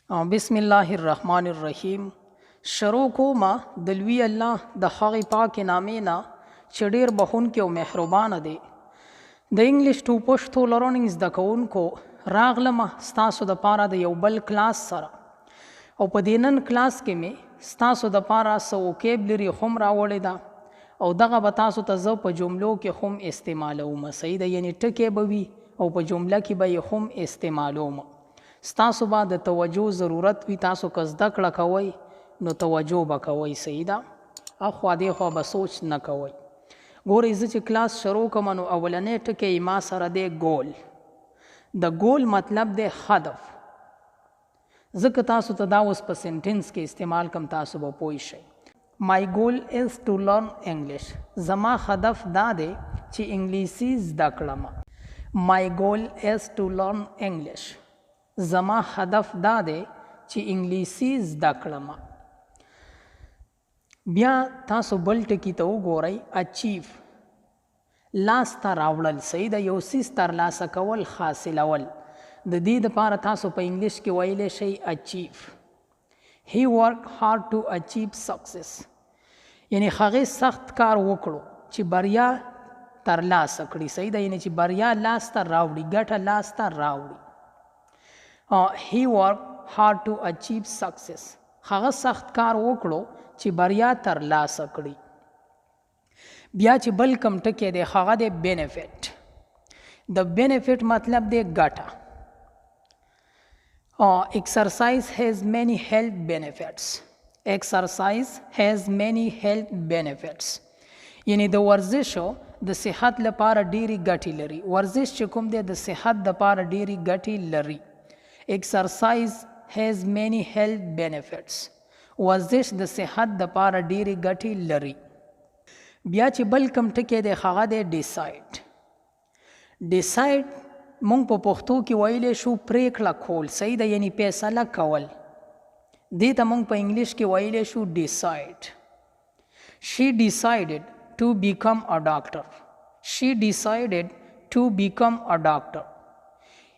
बिस्मिल्लाहिर्रहमानिर्रहीम। शरों को माँ दलवी अल्लाह द हक़ पाक नामे ना चडेर बहन के मेहरबान दे द इंग्लिश टू पश्तो लर्निंग द कौन को रागलमा स्तासो द पारा द यौ बल क्लास सरा और पदेनन क्लास के में स्तासो द पारा सो वोकेबलरी हम रावड़े दा और दगा बतासो तज़ प जुमलों के हम इस्तेमालोम सही द यानी टके बवी और प जुमला की बई हम इस्तेमालोम स्तासो बाद तवज्जो ज़रूरत भी तासो कज़दा कड़ा कवई नो तवज्जो बकवई सही दा अख्वा देखो बसोच न कवई गोर इज़ क्लास शरो कमनो अवलने टके इमा सर दे गोल द गोल मतलब दे हदफ ज़िक्र तासो तदावस पर सेंटेंस के इस्तेमाल कम तासो ब पोइश my goal is to learn English जमा हदफ दा दे ची इंग्लिशी ज़दकड़मा my goal is to learn English जमा हदफ दा दे ची इंग्लिशी ज़दकड़मा बिया तासो बल टकी तो गोरई अचीव लास ता रावड़ल सही द योसिस तर लास कवल हासिल अवल द दी द पार तासो पे इंग्लिश के वैले शई achieve he work hard to achieve success यानी खगे सख्त कार वकड़ो ची बरिया तर लास सकड़ी सही द यानी ची बरिया लास तर रावड़ी गठा लास तर रावड़ी he work hard to achieve success खगे सख्त कार वकड़ो ची बरिया तर ला सकड़ी बिया ची बल कम टके दे खगा दे बेनिफिट द बेनिफिट मतलब दे गटा exercise has many health benefits exercise has many health benefits यानी द वर्जिशो द सेहत लपार डेरी गटी लरी वर्जिश चुकुम दे द सेहत द पार डेरी गटी लरी exercise has many health benefits वर्जिश द सेहत द पार डेरी गटी लरी बिया ची बल कम टके दे खगा दे डिसाइड डिसाइड मुंग पे पुख्तो की वैले शू प्रेकला खोल सही द यानी फैसला कवल देता मुंग पे इंग्लिश की वैले शू decide she decided to become a doctor she decided to become a doctor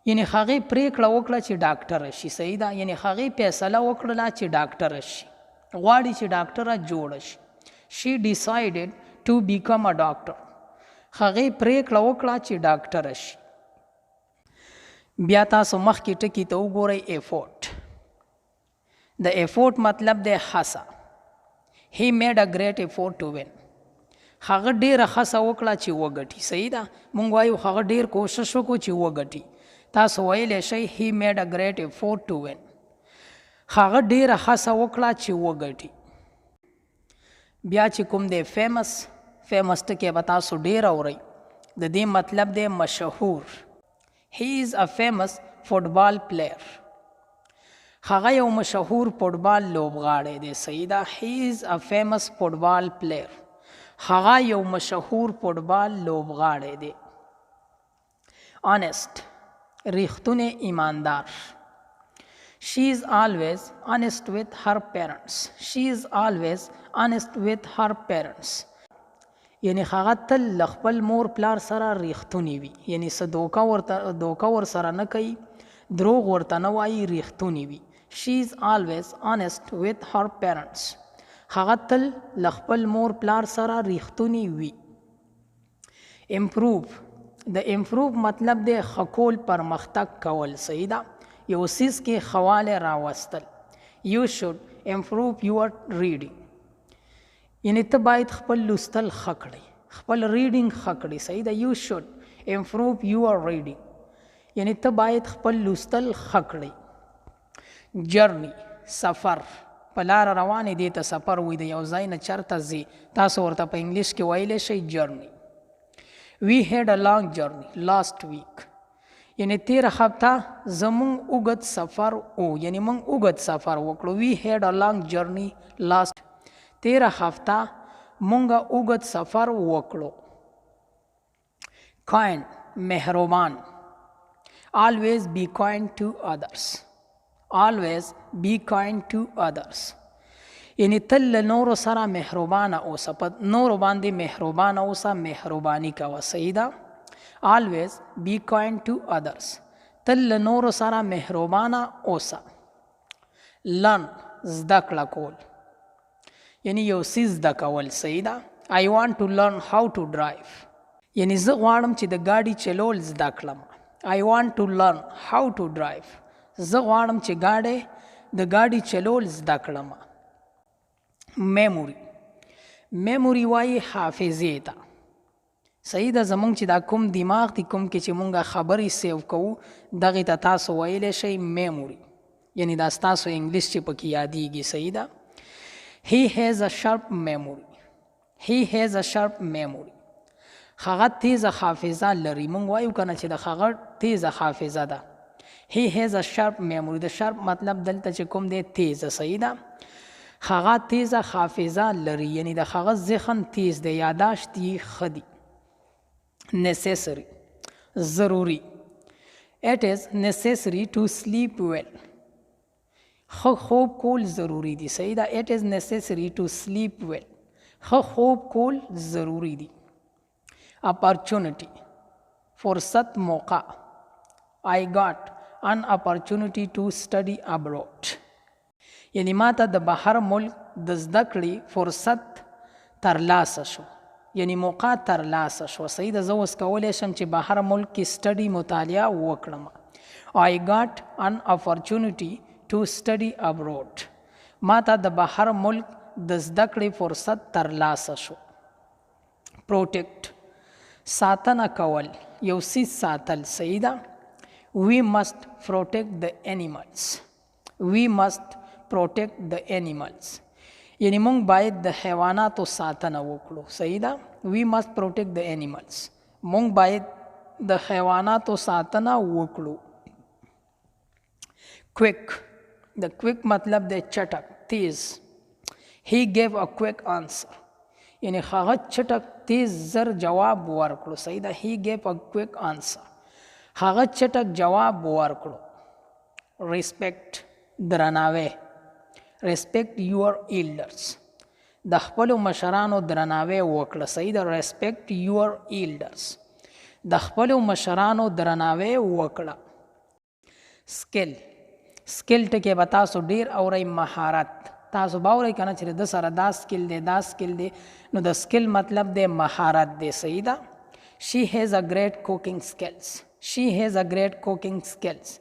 यानी खगे प्रेकला वकला ची डॉक्टर शी सही दा यानी खगे फैसला वकला ची डॉक्टर शी वाड़ी ची डॉक्टर जोड़ she decided to become a doctor खगे प्रेकला वकला ची डॉक्टर शी बिया तासो मख की टकी तो गोरे एफोर्ट द एफोर्ट मतलब दे हसा he made a great effort to win खगे डेर हसा वकला ची वगटी सही दा मुंगवायु खगे डेर कोशिशों को ची वगटी तासो वैले शई he made a great effort to win खगे डेर हसा वकला ची वगटी बिया ची कुम दे फेमस फेमस टके बतासो डेर और द दे मतलब दे मशहूर he is a famous football player खगा यौ मशहूर फुटबॉल लोबगाड़े दे सईदा he is a famous football player खगा यौ मशहूर फुटबॉल लोबगाड़े दे ऑनेस्ट रिख्तुने ईमानदार she is always honest with her parents she is always honest with her parents यानी खगा तल लखपल मोर प्लार सरा रिख्तुनी वी यानी स धोखा वर सरा न कई द्रोग वर्ता न वाई रिख्तुनी वी she is always honest with her parents खगा तल लखपल मोर प्लार सरा रिख्तुनी वी इम्प्रूव द इम्प्रूव मतलब दे खकोल पर मख्तक कवल सईदा योसिस के खवाले रावस्तल you should improve your reading यानी तबायत खपल लुस्तल खकड़ी खपल रीडिंग खकड़ी सईदा you should improve your reading यानी तबायत खपल लुस्तल खकड़ी जर्नी सफ़र पलार रवानी देता सफ़र हुई दे यौजाई न चरता जी तासो वर्ता पे इंग्लिश के वाइले शई journey we had a long journey last week यानी 13 हफ्ता जमुंग उगत सफ़र ओ यानी मंग उगत सफ़र वकड़ो we had a long journey last 13 हफ्ता मुंगा उगत सफ़र वकड़ो काइंड मेहरबान always be kind to others always be kind to others यानी तल नोरो सरा मेहरबाना ओसा पद नोरो बांधे मेहरबाना ओसा मेहरबानी का वसईदा always be kind to others तल नोरो सरा मेहरबाना ओसा لرن زده کړه کول یعنی یو څیز زده کول. صحیح ده. I want to learn how to drive یعنی زه غواړم چې د ګاډي چلول زده کړم. I want to learn how to drive زه غواړم چې د ګاډي چلول زده کړم. میموري وایي حافظې ته. صحیح ده. زمونږ چې دا کوم دماغ دی کوم کې چې مونږ خبرې سیو کوو دغې ته تاسو ویلی شئ میموري یعنی دا ستاسو انګلیش چې پکې یادیږي. صحیح ده. He has a sharp memory. He has a sharp memory. هغه تیزه حافظه لري. مونږ وایو کنه چې د هغه تیزه حافظه ده. He has a sharp memory. د sharp مطلب دلته چې کوم دی تیزه. صحیح ده. هغه تیزه حافظه لري یعنی د هغه ذهن تیز دی یاداشت یې ښه دی. Necessary ضروري. It is necessary to sleep well. خوب کول ضروری دی. صحیح ده. It is necessary to sleep well. خوب کول ضروری دی. Opportunity فرصت موقع. I got an opportunity to study abroad یعنی ما ته د بهر ملک د زده کړې فرصت ترلاسه شو یعنی موقع ترلاسه شو. صحیح ده. زه اوس کولی شم چې بهر ملک کې سټډي مطالعه وکړم. I got an opportunity to study abroad ما ته د بهر ملک د زده کړې فرصت ترلاسه شو. Protect ساتنه کول یو څیز ساتل. صحیح ده. We must protect the animals. We must protect the animals یعنی مونږ باید د حیواناتو ساتنه وکړو. صحیح ده. We must protect the animals مونږ باید د حیواناتو ساتنه وکړو. Quick د quick مطلب د چټک تیز. He gave a quick answer یعنی هغه چټک تیز زر جواب ورکړو. صحیح ده. He gave a quick answer هغه چټک جواب ورکړو. Respect درناوی. Respect your elders د خپلو مشرانو درناوی وکړه. صحیح ده. Respect your elders د خپلو مشرانو درناوی وکړه. Skill ټکې به تاسو ډیر اورئ. مهارت تاسو به اورئ که نه چې د سره دا سکل دی دا سکل دی نو د سکل مطلب دی مهارت دی. صحیح ده. She has a great cooking skills. She has a great cooking skills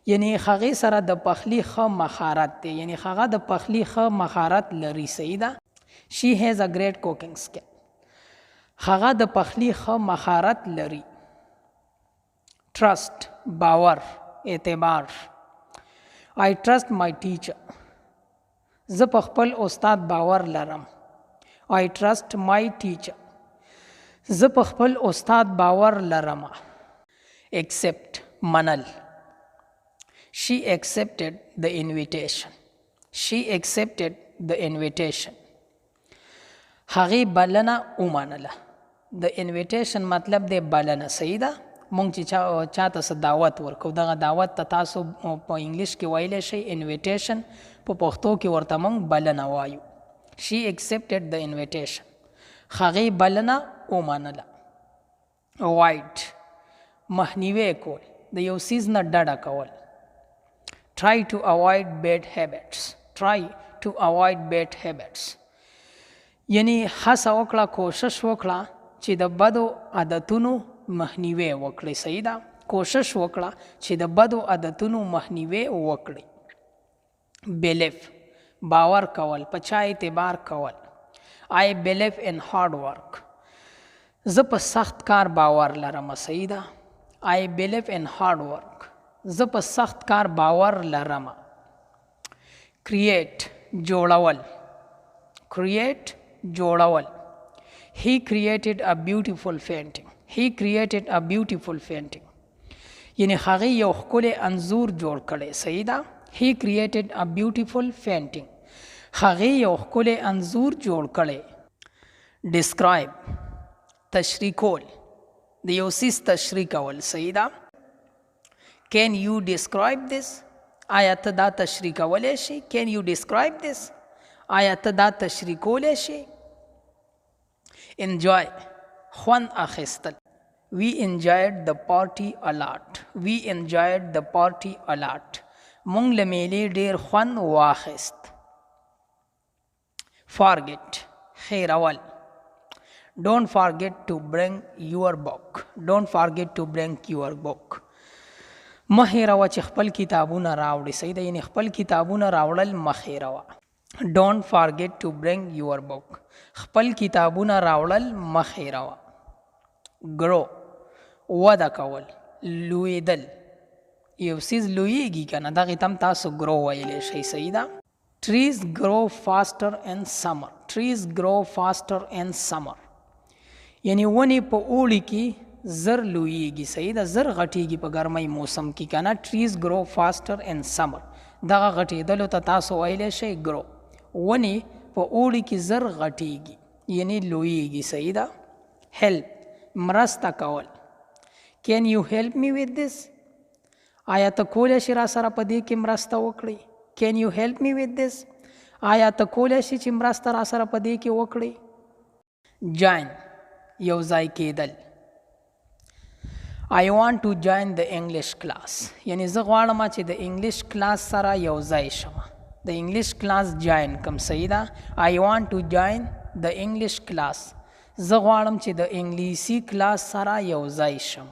یعنی هغې سره د پخلي ښه مهارت دی یعنی هغه د پخلي ښه مهارت لري. صحیح ده. She has a great cooking skill هغه د پخلي ښه مهارت لري. Trust باور اعتبار. I trust my teacher زه په خپل استاد باور لرم. I trust my teacher زه په خپل استاد باور لرم. Accept منل. She accepted the invitation. She accepted the invitation هغې بلنه ومنله. د invitation مطلب دی بلنه. صحیح ده. مونږ چې چاته څه دعوت ورکو دغه دعوت ته تاسو په انګلیش کې ویلی شئ invitation په پښتو کې ورته مونږ بلنه وایو. She accepted the invitation هغې بلنه ومنله. Avoid مخنیوی کول د یو څیز نه ډډه کول. Try to avoid bad habits. Try to avoid bad habits یعنی هڅه وکړه کوشش وکړه چې د بدو عادتونو مخنیوی وکړي. صحیح ده. کوشش وکړه چې د بدو عادتونو مخنیوی وکړي. Believe باور کول په چا اعتبار کول. I believe in hard work زه په سخت کار باور لرم. صحیح ده. I believe in hard work زه په سخت کار باور لرم. Create جوړول. Create جوړول. He created a beautiful painting. He created a beautiful painting یعنی هغې یو ښکلی انځور جوړ کړی. صحیح ده. He created a beautiful painting هغې یو ښکلی انځور جوړ کړی. Describe تشریح کول د یو څیز تشریح کول. صحیح ده. Can you describe this آیا ته دا تشریح کولی شي. Can you describe this آیا ته دا تشریح کولی شي. Enjoy خوند اخیستل. We enjoyed the party a lot. We enjoyed the party a lot مونږ له میلې ډېر خوند واخیست. forget هېرول. don't forget to bring your book. don't forget to bring your book. مه هېروه چې خپل کتابونه راوړي. صحیح ده، یعنې خپل کتابونه راوړل مه هېروه. don't forget to bring your book. خپل کتابونه راوړل مه هېروه. grow وده کول، لویدل. یو څیز لویږي که نه، دغې ته هم تاسو grow ویلی شئ. صحیح ده. trees grow faster in summer. trees grow faster in summer. یعنی ونې په اوړي کې زر لویږي. صحیح ده، زر غټیږي په ګرمۍ موسم کې که نه. trees grow faster in summer. دغه غټېدلو ته تاسو ویلی شئ grow. ونې په اوړي کې زر غټیږي یعنی لویږي. صحیح ده. help مرسته کول. can you help me with this؟ آیا ته کولی شي را سره په دې کې مرسته وکړئ؟ can you help me with this؟ آیا ته کولی شي چې مرسته را سره په دې کې وکړئ؟ join یو ځای کېدل. I want to join the English class. یعنی زه غواړم چې د انګلیش کلاس سره یو ځای شم. د انګلیش کلاس join کوم. صحیح ده. I want to join the English class. زه غواړم چې د انګلیسي کلاس سره یو ځای شم.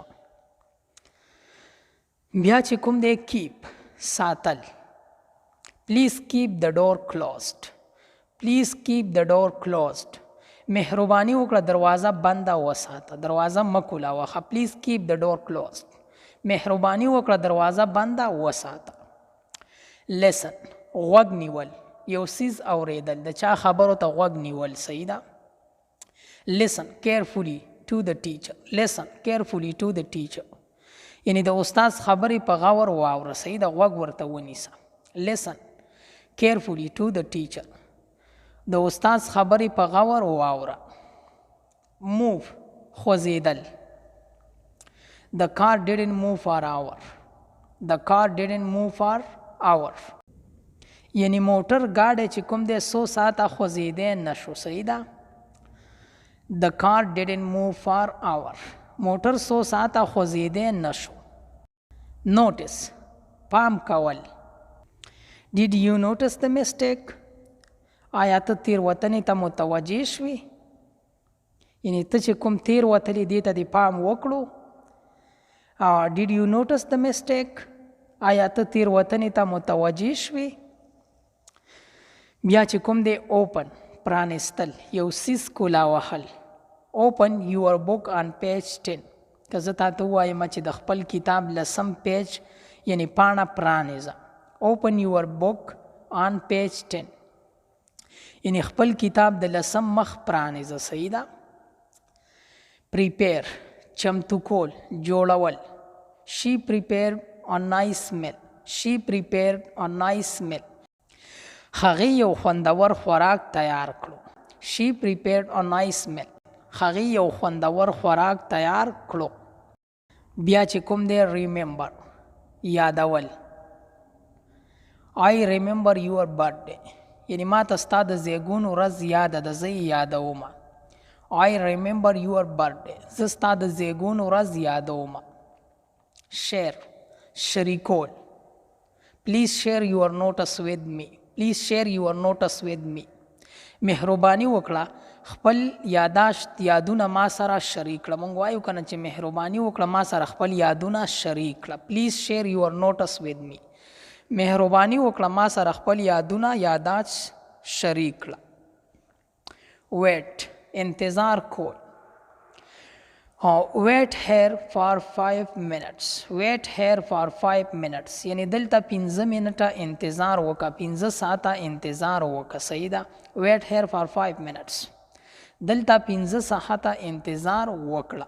بیا چې کوم دی keep ساتل. please keep the door closed. please keep the door closed. مهرباني وکړه دروازه بنده وساته. دروازه مه کولاوه. please keep the door closed. مهرباني وکړه دروازه بنده وساته. listen غوږ نیول، یو څیز اوریدل، د چا خبرو ته غوږ نیول. صحیح ده. listen carefully to the teacher. listen carefully to the teacher. یعنی د استاد خبرې په غور واوره. صحیح ده، غوږ ورته ونیسه. listen carefully to the teacher. د استاد خبرې په غور واوره. move خوځېدل. the car didn't move for hour. the car didn't move for hour. یعنی موټر ګاډی چې کوم دی څو ساعته خوځېدی نه شو. صحیح ده. the car didn't move for hour. موټر څو ساعته خوځېدی نه شو. notice پام کول. did you notice the mistake؟ آیا ته تېروتنې ته متوجه شوې؟ یعنې ته چې کوم تېروتلې دې ته دې پام وکړو. did you notice the mistake؟ آیا ته تېروتنې ته متوجه شوې؟ بیا چې کوم دی open پرانستل، یو څیز کولا وهل. open your book on page 10. که زه تا ته ووایم چې د خپل کتاب 10 پیج یعنی پاڼه پرانیزه. open your book on page 10. یعنی خپل کتاب د 10 مخ پرانیزه. صحیح ده. prepare چمتو کول، جوړول. she prepared a nice meal. she prepared a nice meal. هغې یو خوندور خوراک تیار کړو. she prepared a nice meal. هغې یو خوندور خوراک تیار کړو. بیا چې کوم دی remember یادول. I remember your birthday. یعنی ما ته ستا د زیږون ورځ یاده ده، زه یې یادوم. I remember your birthday. زه ستا د زیږون ورځ یادوم. share شریکول. please share your notice with me. please share your notice with me. مهرباني وکړه خپل یاداشت یادونه ما سره شریک کړه. مونږ وایو که نه چې مهرباني وکړه ما سره خپل یادونه شریک کړه. please share your notice with me. مهرباني وکړه ما سره خپل یادونه یاداشت شریک کړه. wait انتظار کول. wait here for 5 minutes. wait here for 5 minutes. یعنی دلته 15 منټه انتظار وکړه، 15 ساعته انتظار وکړه. صحیح ده. wait here for 5 minutes. دلته 15 ساعته انتظار وکړه.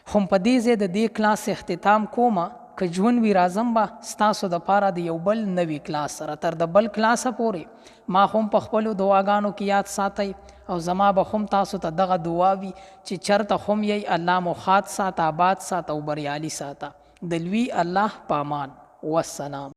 خو په دې ځای د دې کلاس اختتام کومه. که ژوند وي راځم به ستاسو دپاره د یو بل نوي کلاس سره. تر د بل کلاسه پورې ما هم په خپلو دعاګانو کې یاد ساتئ او زما به هم تاسو ته دغه دعا وي چې چرته هم یی الله مو ښاد ساته، آباد ساته او بریالي ساته. د لوی الله په امان. والسلام.